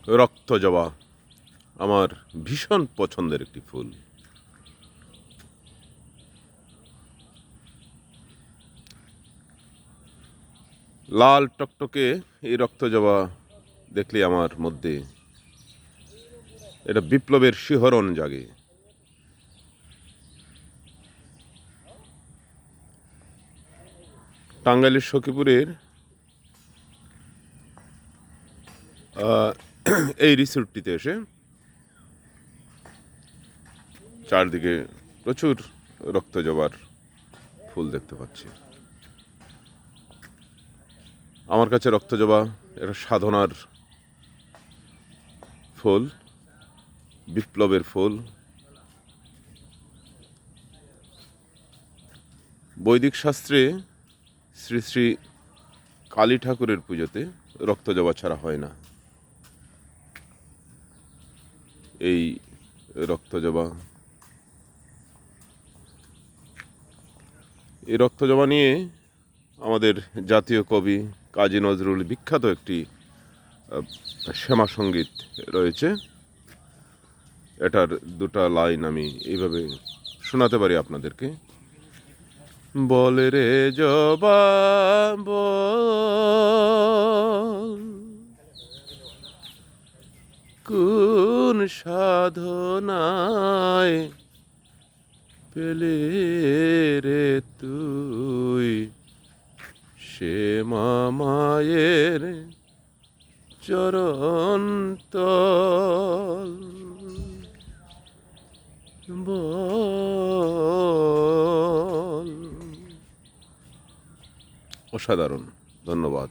রক্ত জবা আমার ভীষণ পছন্দের একটি ফুল। লাল টকটকে এই রক্ত জবা দেখলে আমার মধ্যে এটা বিপ্লবের শিহরণ জাগে। টাঙ্গাইলের সখীপুরের এই রিসোর্টটিতে এসে চারদিকে প্রচুর রক্ত জবার ফুল দেখতে পাচ্ছি। আমার কাছে রক্ত জবা এটা সাধনার ফুল, বিপ্লবের ফুল। বৈদিক শাস্ত্রে শ্রী শ্রী কালী ঠাকুরের পুজোতে রক্ত জবা ছাড়া হয় না। এই রক্ত জবা, এই রক্ত জবা নিয়ে আমাদের জাতীয় কবি কাজী নজরুল বিখ্যাত একটি শ্যামা সঙ্গীত রয়েছে। এটার দুটা লাইন আমি এইভাবে শোনাতে পারি আপনাদেরকে। বলে রে জবা বল, কোন সাধনায় পেলে রে তুই শ্যামা মায়ের চরণ তল, বল। অসাধারণ, ধন্যবাদ।